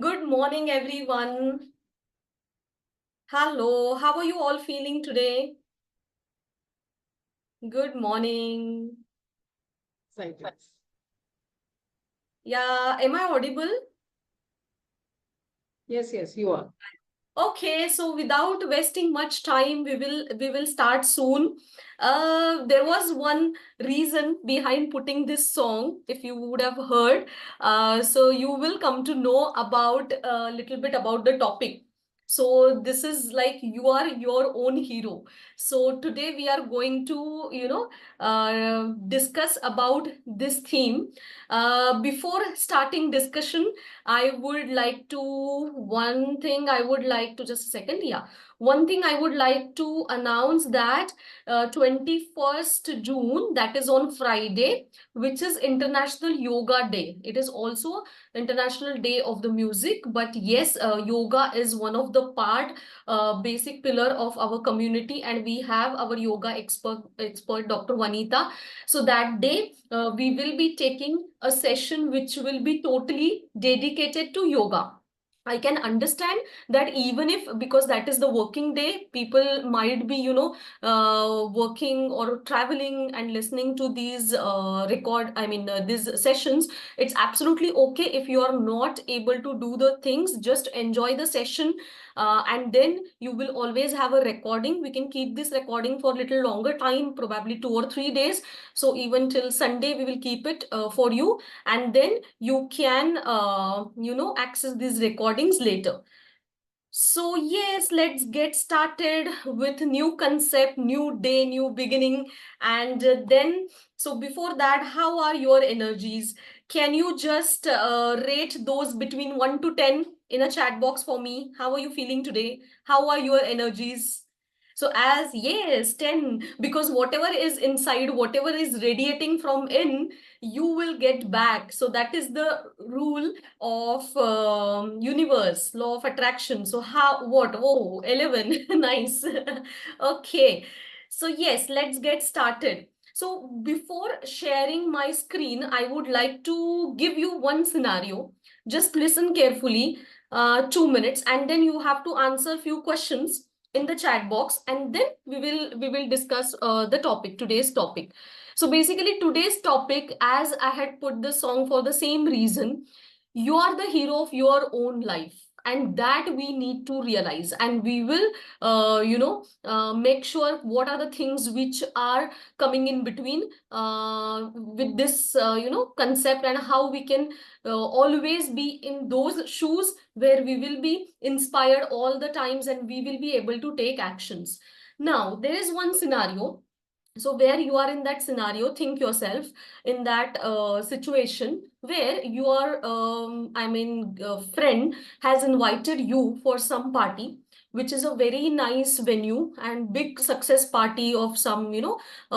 Good morning, everyone. Hello, how are you all feeling today? Good morning. Excited. Yeah, am I audible? Yes, you are. Okay, so without wasting much time, we will start soon. There was one reason behind putting this song, if you would have heard. So you will come to know about a little bit about the topic. So this is like you are your own hero. So today we are going to, discuss about this theme. Before starting discussion, I would like to, one thing I would like to, just a second, yeah. One thing I would like to announce that 21st June, that is on Friday, which is International Yoga Day. It is also International Day of the Music, but yes, yoga is one of the basic pillar of our community, and we have our yoga expert Dr. Vanita. So that day, we will be taking a session which will be totally dedicated to yoga. I can understand that even if, because that is the working day, people might be, working or traveling and listening to these these sessions. It's absolutely okay if you are not able to do the things, just enjoy the session. And then you will always have a recording. We can keep this recording for a little longer time, probably 2 or 3 days. So even till Sunday, we will keep it for you. And then you can, access these recordings later. So yes, let's get started with new concept, new day, new beginning. And then, so before that, how are your energies? Can you just rate those between 1 to 10 in a chat box for me? How are you feeling today? How are your energies? So as yes, 10, because whatever is inside, whatever is radiating from in, you will get back. So that is the rule of universe, law of attraction. So how, what? Oh, 11. Nice. Okay. So yes, let's get started. So before sharing my screen, I would like to give you one scenario. Just listen carefully, 2 minutes, and then you have to answer a few questions in the chat box, and then we will discuss the topic, today's topic. So basically today's topic, as I had put the song for the same reason, you are the hero of your own life, and that we need to realize, and we will make sure what are the things which are coming in between with this concept, and how we can always be in those shoes where we will be inspired all the times, and we will be able to take actions. Now there is one scenario. So where you are in that scenario, think yourself in that situation where your friend has invited you for some party, which is a very nice venue and big success party of some,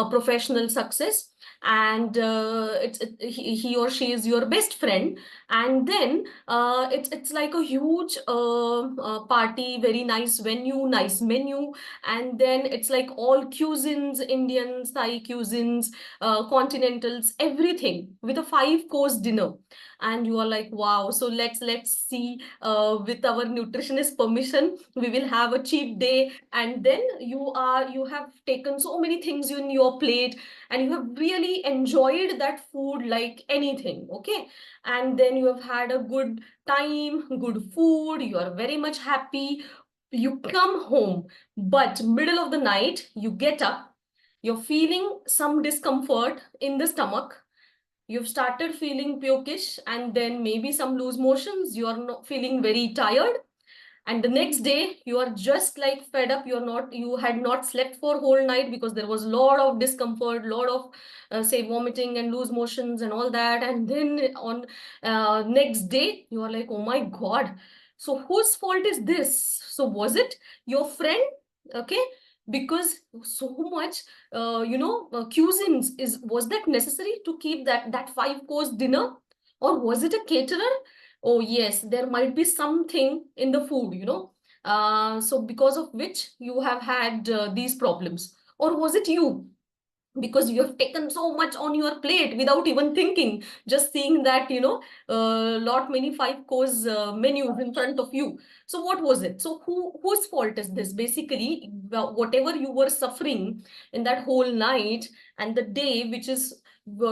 professional success. And he or she is your best friend. And then it's like a huge party, very nice venue, nice menu. And then it's like all cuisines, Indians, Thai cuisines, continentals, everything with a 5 course dinner. And you are like, wow, so let's see, with our nutritionist permission, we will have a cheap day. And then you have taken so many things in your plate, and you have really enjoyed that food like anything. Okay. And then you have had a good time, good food, you are very much happy. You come home, but middle of the night, you get up, you're feeling some discomfort in the stomach. You've started feeling pukish, and then maybe some loose motions. You are not feeling very tired. And the next day, you are just like fed up. You had not slept for whole night because there was a lot of discomfort, lot of, say, vomiting and loose motions and all that. And then on next day, you are like, oh my God. So whose fault is this? So was it your friend? Okay. Because so much, cuisines, was that necessary to keep that 5 course dinner? Or was it a caterer? Oh, yes, there might be something in the food, so because of which you have had these problems. Or was it you? because you have taken so much on your plate without even thinking, just seeing that, lot many five course menus in front of you. So what was it? So whose fault is this? Basically, whatever you were suffering in that whole night and the day, which is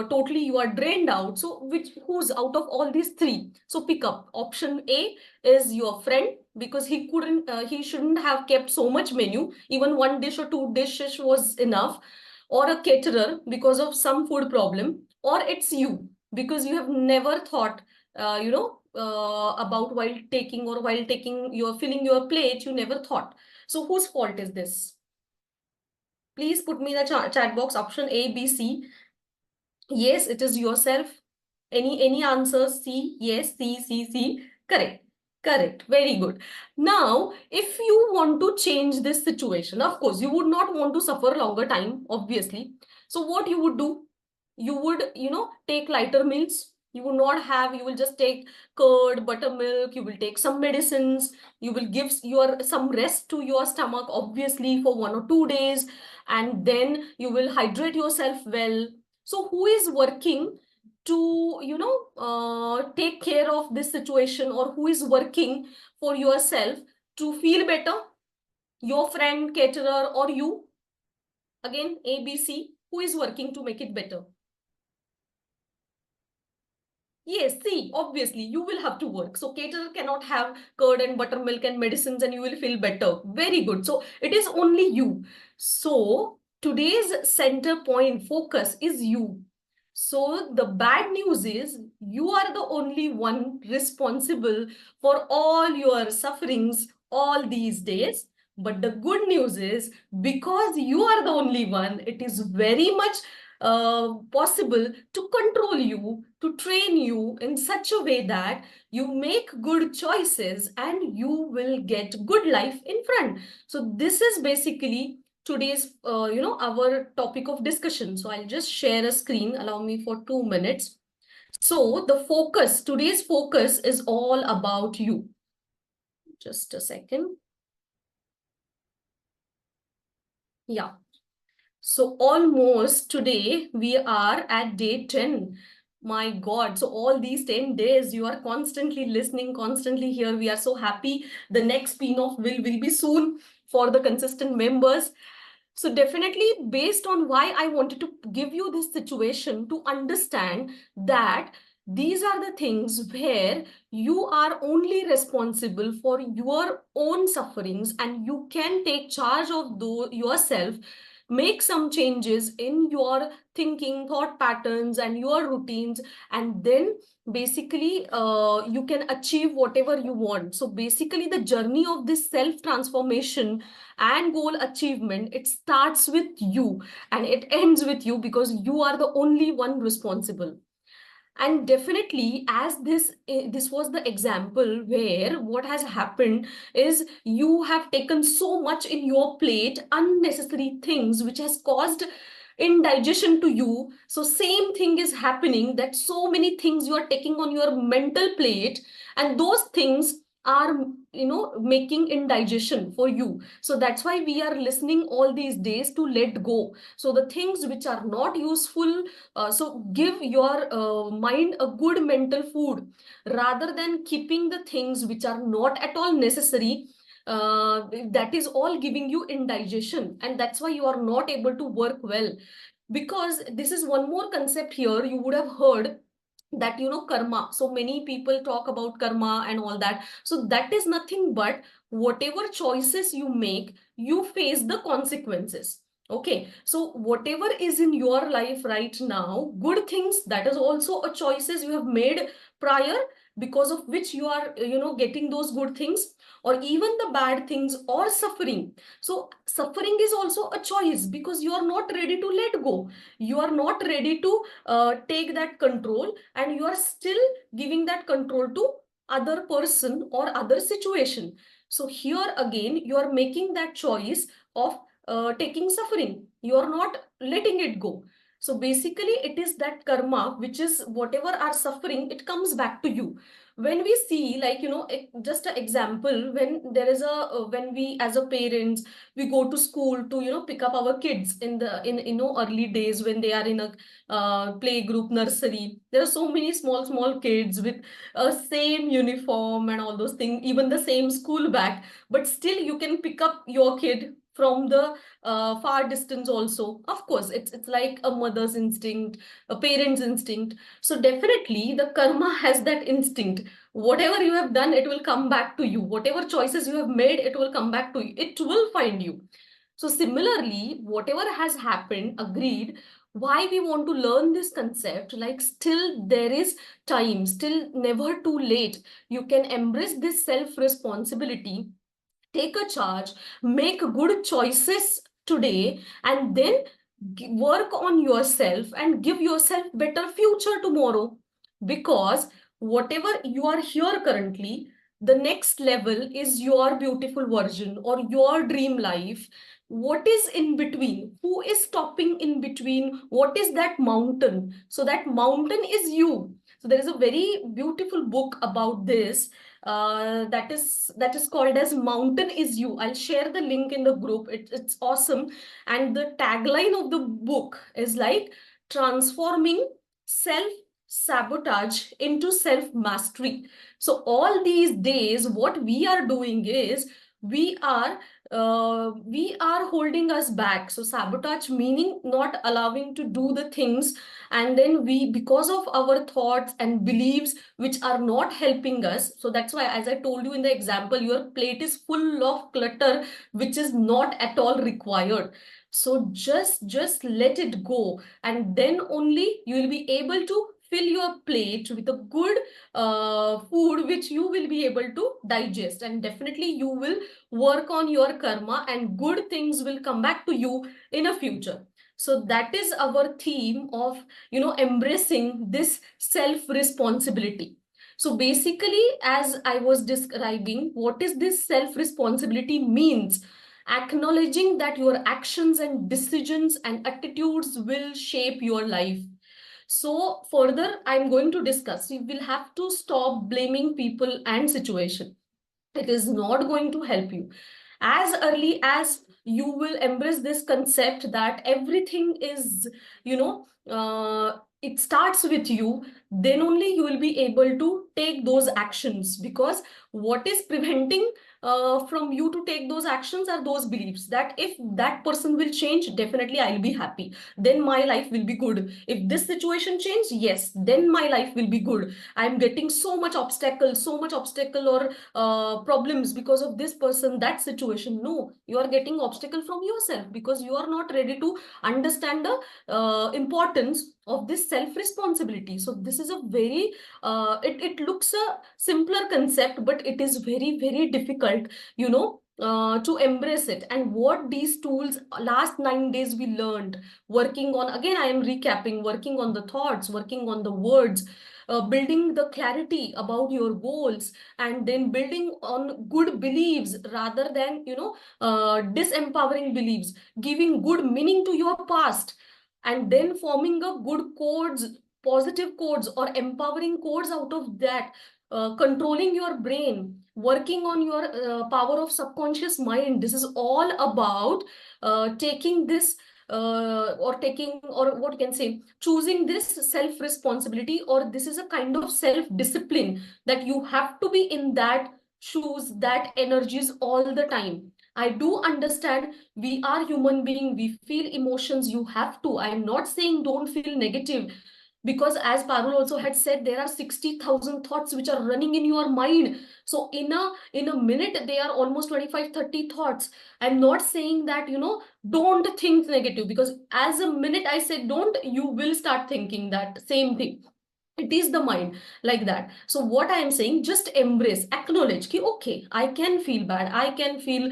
totally you are drained out. So which who's out of all these three? So pick up. Option A is your friend, because he shouldn't have kept so much menu. Even one dish or two dishes was enough. Or a caterer because of some food problem. Or it's you, because you have never thought about while taking your filling your plate, you never thought. So whose fault is this? Please put me in the chat box. Option A, B, C. Yes, it is yourself. Any answers? C. Yes, C, C, C. Correct. Correct. Very good. Now, if you want to change this situation, of course, you would not want to suffer longer time, obviously. So what you would do? You would, take lighter meals. You will not have, you will just take curd, buttermilk, you will take some medicines, you will give your some rest to your stomach, obviously, for 1 or 2 days, and then you will hydrate yourself well. So who is working to, take care of this situation, or who is working for yourself to feel better? Your friend, caterer, or you? Again, A, B, C. Who is working to make it better? Yes, see, obviously you will have to work. So caterer cannot have curd and buttermilk and medicines and you will feel better. Very good. So it is only you. So today's center point focus is you. So the bad news is you are the only one responsible for all your sufferings all these days. But the good news is, because you are the only one, it is very much possible to control you, to train you in such a way that you make good choices and you will get good life in front. So this is basically today's, our topic of discussion. So I'll just share a screen. Allow me for 2 minutes. So the focus, today's focus is all about you. Just a second. Yeah. So almost today we are at day 10. My God. So all these 10 days you are constantly listening, constantly here. We are so happy. The next spin-off will be soon for the consistent members. So definitely, based on why I wanted to give you this situation, to understand that these are the things where you are only responsible for your own sufferings and you can take charge of yourself, make some changes in your thinking, thought patterns and your routines, and then basically you can achieve whatever you want. So basically the journey of this self transformation and goal achievement, it starts with you and it ends with you, because you are the only one responsible. And definitely, as this was the example where what has happened is you have taken so much in your plate, unnecessary things which has caused indigestion to you. So same thing is happening, that so many things you are taking on your mental plate, and those things are, making indigestion for you. So that's why we are listening all these days to let go. So the things which are not useful, so give your mind a good mental food, rather than keeping the things which are not at all necessary. That is all giving you indigestion, and that's why you are not able to work well. Because this is one more concept here, you would have heard that, karma. So many people talk about karma and all that. So that is nothing but whatever choices you make, you face the consequences. Okay, so whatever is in your life right now, good things, that is also a choices you have made prior, because of which you are, getting those good things. Or even the bad things or suffering. So suffering is also a choice, because you are not ready to let go. You are not ready to take that control, and you are still giving that control to other person or other situation. So here again you are making that choice of taking suffering, you are not letting it go. So basically, it is that karma, which is whatever our suffering, it comes back to you. When we see, like, just an example, when there is when we as a parents, we go to school to, pick up our kids in early days when they are in a play group, nursery. There are so many small kids with a same uniform and all those things, even the same school bag, but still you can pick up your kid from the far distance also. Of course, it's like a mother's instinct, a parent's instinct. So definitely the karma has that instinct. Whatever you have done, it will come back to you. Whatever choices you have made, it will come back to you. It will find you. So similarly, whatever has happened, agreed, why we want to learn this concept, like still there is time, still never too late. You can embrace this self responsibility, take a charge, make good choices today, and then work on yourself and give yourself better future tomorrow. Because whatever you are here currently, the next level is your beautiful version or your dream life. What is in between? Who is stopping in between? What is that mountain? So that mountain is you. So there is a very beautiful book about this, that is called as Mountain Is You. I'll share the link in the group. It's awesome. And the tagline of the book is like transforming self sabotage into self mastery. So all these days what we are doing is we are we are holding us back. So sabotage meaning not allowing to do the things, and then we, because of our thoughts and beliefs which are not helping us. So that's why, as I told you in the example, your plate is full of clutter which is not at all required. So just let it go, and then only you will be able to fill your plate with a good food which you will be able to digest, and definitely you will work on your karma and good things will come back to you in a future. So that is our theme of, embracing this self responsibility. So basically, as I was describing, what is this self responsibility means? Acknowledging that your actions and decisions and attitudes will shape your life. So further, I'm going to discuss, you will have to stop blaming people and situation. It is not going to help you. As early as you will embrace this concept that everything is, it starts with you, then only you will be able to take those actions. Because what is preventing from you to take those actions are those beliefs that if that person will change, definitely I'll be happy, then my life will be good. If this situation change, yes, then my life will be good. I'm getting so much obstacle or problems because of this person, that situation. No, you are getting obstacle from yourself because you are not ready to understand the importance of this self responsibility. So this is a very it looks a simpler concept, but it is very difficult, to embrace it. And what these tools, last 9 days we learned, working on, again I am recapping, working on the thoughts, working on the words, building the clarity about your goals, and then building on good beliefs rather than, disempowering beliefs, giving good meaning to your past, and then forming a good codes, positive codes or empowering codes out of that, controlling your brain, working on your power of subconscious mind. This is all about taking this or taking, or what you can say, choosing this self responsibility, or this is a kind of self discipline, that you have to be in that shoes, that energies all the time. I do understand we are human being, we feel emotions, you have to. I'm not saying don't feel negative, because as Parul also had said, there are 60,000 thoughts which are running in your mind. So in a minute they are almost 25-30 thoughts. I'm not saying that, don't think negative, because as a minute I said don't, you will start thinking that same thing. It is the mind, like that. So what I am saying, just embrace, acknowledge ki, okay, I can feel bad, I can feel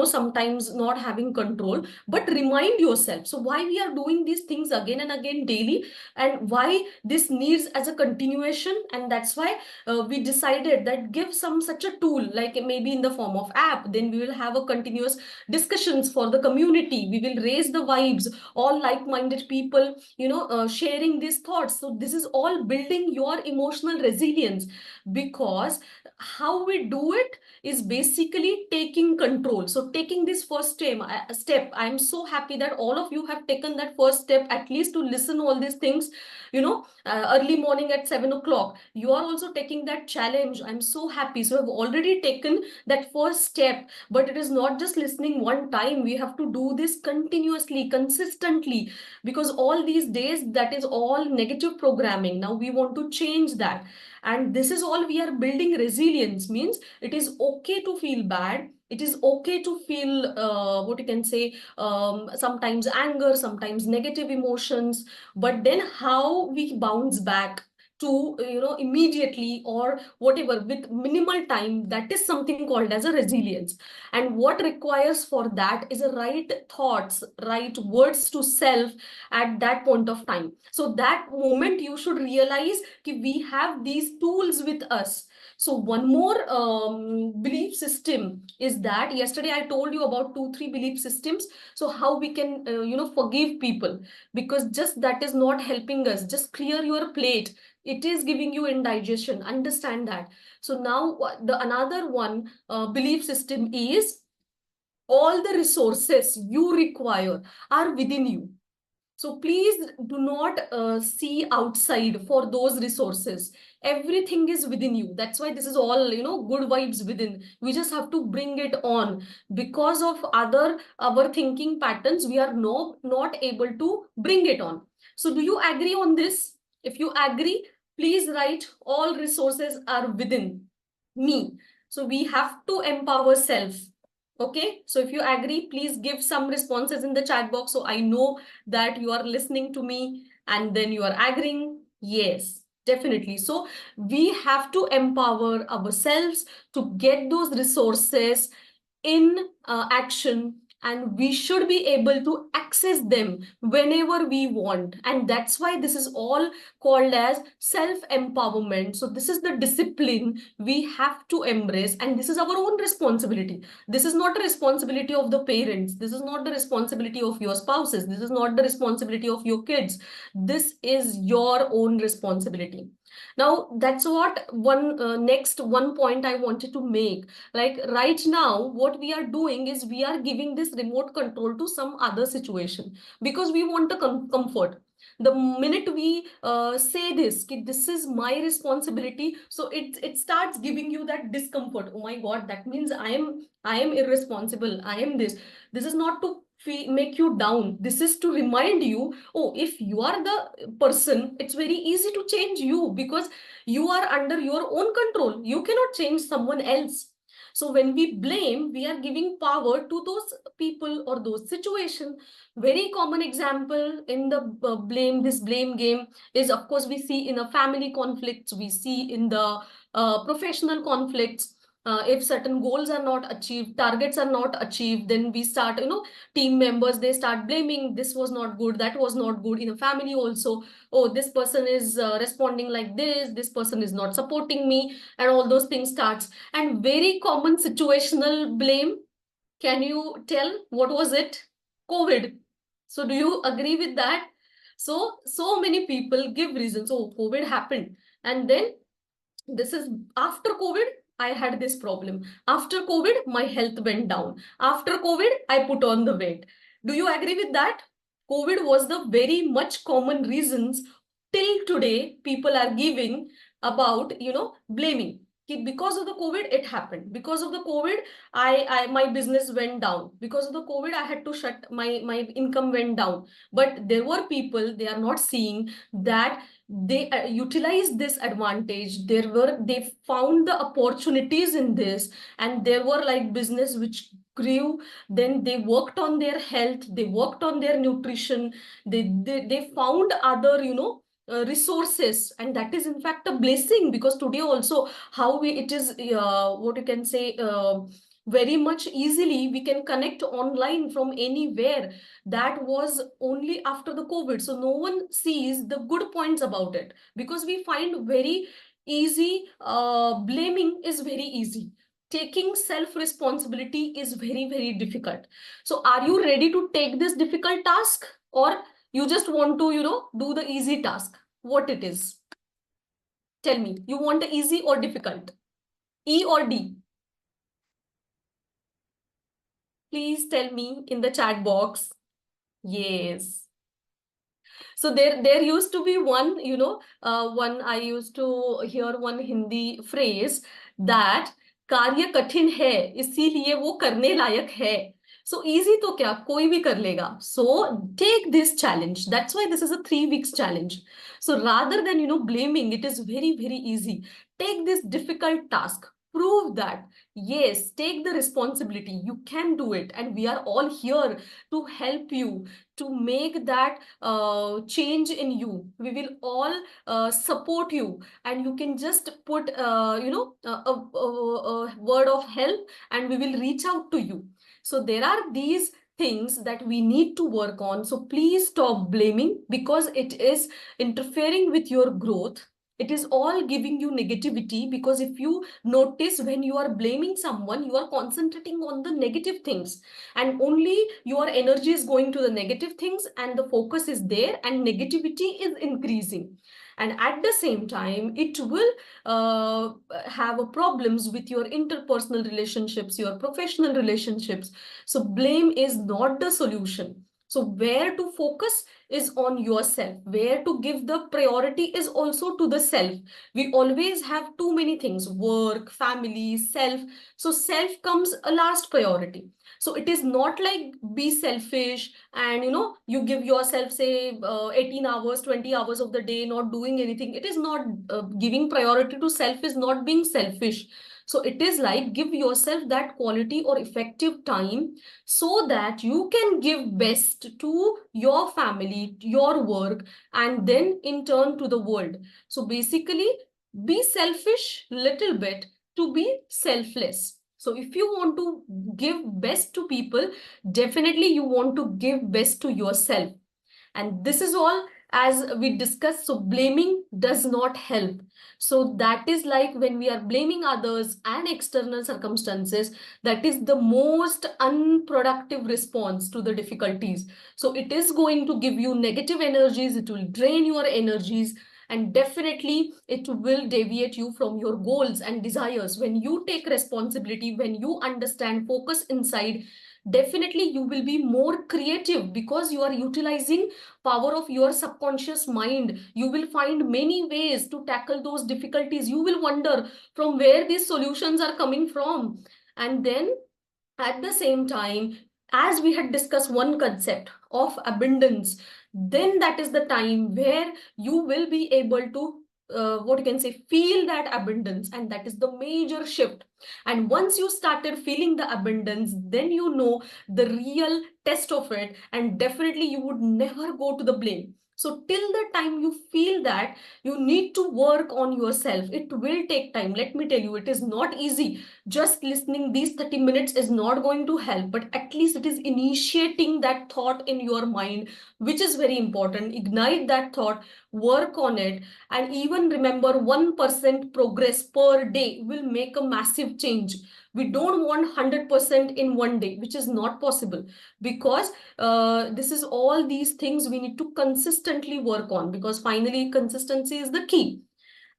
sometimes not having control, but remind yourself, so why we are doing these things again and again daily, and why this needs as a continuation. And that's why we decided that give some such a tool, like maybe in the form of app, then we will have a continuous discussions for the community, we will raise the vibes, all like-minded people, sharing these thoughts. So this is all building your emotional resilience, because how we do it is basically taking control. So taking this first step, I'm so happy that all of you have taken that first step, at least to listen all these things, early morning at 7 o'clock. You are also taking that challenge. I'm so happy. So I've already taken that first step, but it is not just listening one time. We have to do this continuously, consistently, because all these days that is all negative programming. Now we want to change that, and this is all we are building. Resilience means it is okay to feel bad, it is okay to feel what you can say, sometimes anger, sometimes negative emotions, but then how we bounce back to immediately or whatever with minimal time, that is something called as a resilience. And what requires for that is a right thoughts, right words to self at that point of time. So that moment you should realize that we have these tools with us. So one more belief system is that yesterday I told you about 2 3 belief systems. So how we can forgive people, because just that is not helping us. Just clear your plate, it is giving you indigestion, understand that. So now the another one belief system is all the resources you require are within you. So please do not see outside for those resources. Everything is within you. That's why this is all, good vibes within. We just have to bring it on. Because of our thinking patterns, we are not able to bring it on. So do you agree on this? If you agree, please write all resources are within me. So we have to empower self. Okay, so if you agree, please give some responses in the chat box so I know that you are listening to me and then you are agreeing. Yes, definitely. So we have to empower ourselves to get those resources in action, and we should be able to access them whenever we want. And that's why this is all called as self empowerment. So this is the discipline we have to embrace, and this is our own responsibility. This is not a responsibility of the parents, this is not the responsibility of your spouses, this is not the responsibility of your kids. This is your own responsibility. Now that's what one next one point I wanted to make. Like right now what we are doing is we are giving this remote control to some other situation because we want the comfort. The minute we say this ki, this is my responsibility, so it starts giving you that discomfort. Oh my god, that means I am irresponsible, I am this is not to make you down, this is to remind you, oh, if you are the person, it's very easy to change you because you are under your own control, you cannot change someone else. So when we blame, we are giving power to those people or those situations. Very common example in the this blame game is, of course, we see in a family conflicts, we see in the professional conflicts. If certain goals are not achieved, targets are not achieved, then we start, team members, they start blaming, this was not good, that was not good. In a family also, oh, this person is responding like this person is not supporting me, and all those things starts. And very common situational blame, can you tell what was it? COVID. So do you agree with that? So many people give reasons, oh, COVID happened, and then this is after COVID, I had this problem. After COVID, my health went down. After COVID, I put on the weight. Do you agree with that? COVID was the very much common reasons till today people are giving about, blaming. Because of the COVID, it happened. Because of the COVID, I my business went down. Because of the COVID, I had to shut my income went down. But there were people, they are not seeing that they utilized this advantage. They found the opportunities in this, and there were like business which grew. Then they worked on their health, they worked on their nutrition, they found other resources, and that is in fact a blessing, because today also how we it is what you can say very much easily we can connect online from anywhere. That was only after the COVID, so no one sees the good points about it, because we find very easy, blaming is very easy, taking self responsibility is very difficult. So are you ready to take this difficult task, or you just want to do the easy task? What it is, tell me, you want the easy or difficult, E or D? Please tell me in the chat box. Yes. So there used to be one, one I used to hear one Hindi phrase that कार्य कठिन है इसीलिए वो करने लायक है. So easy तो क्या कोई भी कर लेगा. So take this challenge. That's why this is a 3 weeks challenge. So rather than blaming, it is very easy. Take this difficult task. Prove that yes, take the responsibility. You can do it, and we are all here to help you to make that change in you. We will all support you, and you can just put a word of help, and we will reach out to you. So there are these things that we need to work on. So please stop blaming, because it is interfering with your growth. It is all giving you negativity, because if you notice, when you are blaming someone, you are concentrating on the negative things, and only your energy is going to the negative things, and the focus is there, and negativity is increasing. And at the same time, it will have a problems with your interpersonal relationships, your professional relationships. So blame is not the solution. So where to focus is on yourself. Where to give the priority is also to the self. We always have too many things: work, family, self. So self comes a last priority. So it is not like be selfish and you give yourself say 18 hours, 20 hours of the day not doing anything. It is not giving priority to self is not being selfish. So it is like give yourself that quality or effective time, so that you can give best to your family, your work, and then in turn to the world. So basically, be selfish little bit to be selfless. So if you want to give best to people, definitely you want to give best to yourself. And this is all as we discussed. So blaming does not help. So that is like when we are blaming others and external circumstances, that is the most unproductive response to the difficulties. So it is going to give you negative energies, it will drain your energies, and definitely it will deviate you from your goals and desires. When you take responsibility, when you understand, focus inside, definitely you will be more creative, because you are utilizing power of your subconscious mind. You will find many ways to tackle those difficulties. You will wonder from where these solutions are coming from. And then at the same time, as we had discussed one concept of abundance, then that is the time where you will be able to what you can say, feel that abundance, and that is the major shift. And once you started feeling the abundance, then you know the real test of it, and definitely you would never go to the blame. So till the time you feel that, you need to work on yourself. It will take time. Let me tell you, it is not easy. Just listening these 30 minutes is not going to help, but at least it is initiating that thought in your mind, which is very important. Ignite that thought, work on it, and even remember 1% progress per day will make a massive change. We don't want 100% in one day, which is not possible, because this is all these things we need to consistently work on, because finally consistency is the key.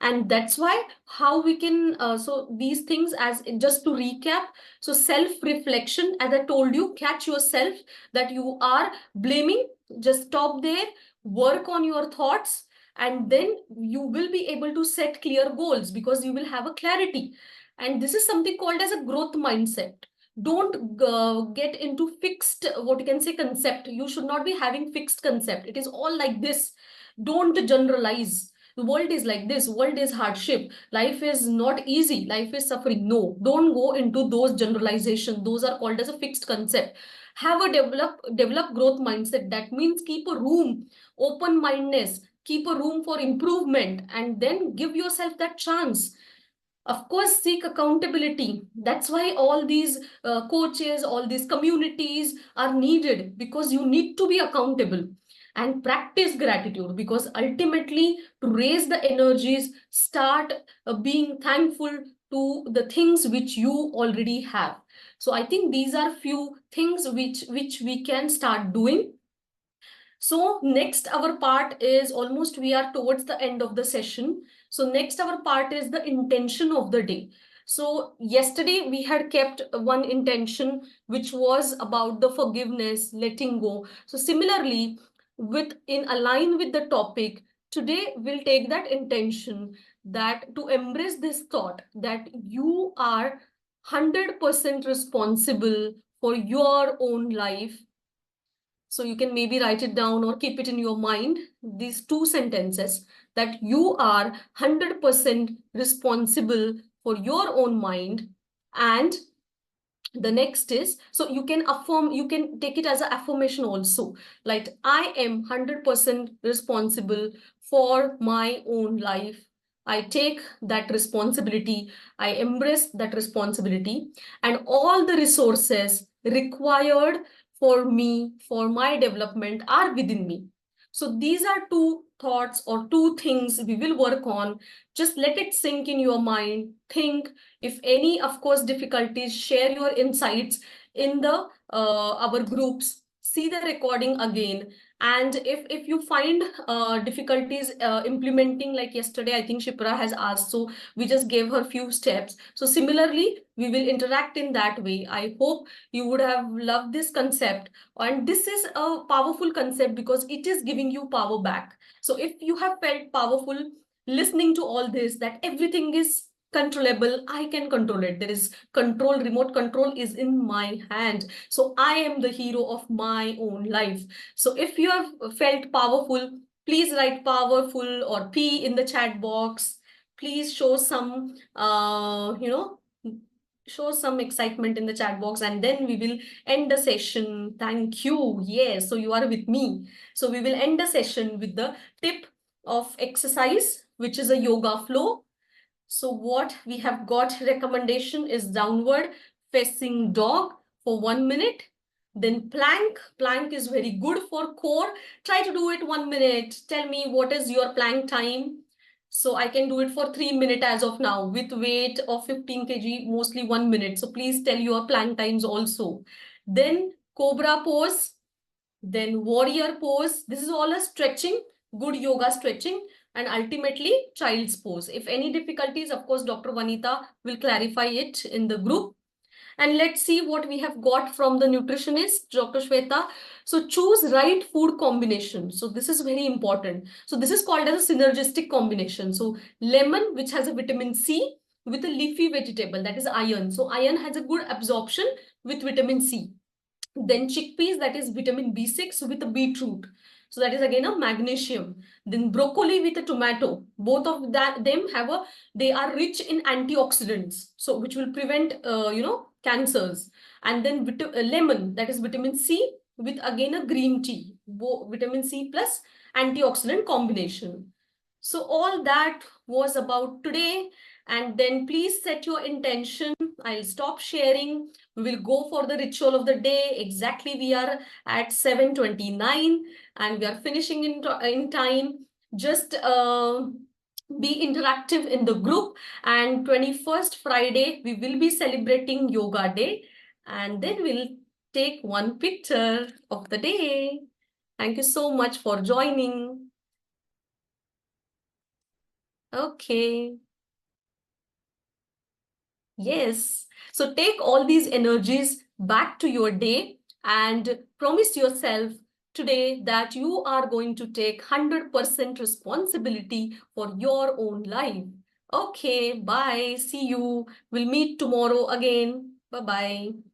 And that's why how we can so these things, as just to recap, so self reflection, as I told you, catch yourself that you are blaming, just stop there, work on your thoughts, and then you will be able to set clear goals, because you will have a clarity. And this is something called as a growth mindset. Don't get into fixed, what you can say, concept. You should not be having fixed concept. It is all like this. Don't generalize. The world is like this, world is hardship, life is not easy, life is suffering. No, don't go into those generalizations. Those are called as a fixed concept. Have a develop growth mindset. That means keep a room, open mindedness, keep a room for improvement, and then give yourself that chance. Of course, seek accountability. That's why all these coaches, all these communities are needed, because you need to be accountable. And practice gratitude, because ultimately, to raise the energies, start being thankful to the things which you already have. So I think these are few things which we can start doing. So next our part is, almost we are towards the end of the session. So next our part is the intention of the day. So yesterday we had kept one intention which was about the forgiveness, letting go. So similarly, with in align with the topic, today we'll take that intention, that to embrace this thought that you are 100% responsible for your own life. So you can maybe write it down or keep it in your mind, these two sentences, that you are 100% responsible for your own mind. And the next is, so you can affirm, you can take it as an affirmation also, like I am 100% responsible for my own life. I take that responsibility, I embrace that responsibility, and all the resources required for me, for my development, are within me. So these are two thoughts or two things we will work on. Just let it sink in your mind. Think. If any, of course, difficulties, share your insights in the our groups. See the recording again. And if you find difficulties implementing, like yesterday, I think Shipra has asked, so we just gave her few steps. So similarly, we will interact in that way. I hope you would have loved this concept. And this is a powerful concept because it is giving you power back. So if you have felt powerful listening to all this, that everything is controllable, I can control it. There is control, remote control is in my hand. So I am the hero of my own life. So if you have felt powerful, please write powerful or P in the chat box. Please show some, show some excitement in the chat box, and then we will end the session. Thank you. Yes, so you are with me. So we will end the session with the tip of exercise, which is a yoga flow. So what we have got recommendation is downward facing dog for 1 minute. Then plank. Plank is very good for core. Try to do it 1 minute. Tell me what is your plank time. So I can do it for 3 minutes as of now with weight of 15 kg, mostly 1 minute. So please tell your plank times also. Then cobra pose, then warrior pose. This is all a stretching, good yoga stretching, and ultimately child's pose. If any difficulties, of course, Dr. Vanita will clarify it in the group. And let's see what we have got from the nutritionist, Dr. Shweta. So choose right food combination. So this is very important. So this is called as a synergistic combination. So lemon, which has a vitamin C, with a leafy vegetable, that is iron. So iron has a good absorption with vitamin C. Then chickpeas, that is vitamin B6 with a beetroot. So that is again a magnesium. Then broccoli with a tomato. Both of them have a, they are rich in antioxidants. So which will prevent, cancers. And then lemon, that is vitamin C with again a green tea. Vitamin C plus antioxidant combination. So all that was about today. And then please set your intention. I'll stop sharing. We will go for the ritual of the day. Exactly, we are at 7:29 and we are finishing in time. Just be interactive in the group. And 21st Friday, we will be celebrating Yoga Day. And then we'll take one picture of the day. Thank you so much for joining. Okay. Yes. So take all these energies back to your day and promise yourself today that you are going to take 100% responsibility for your own life. Okay, bye. See you. We'll meet tomorrow again. Bye-bye.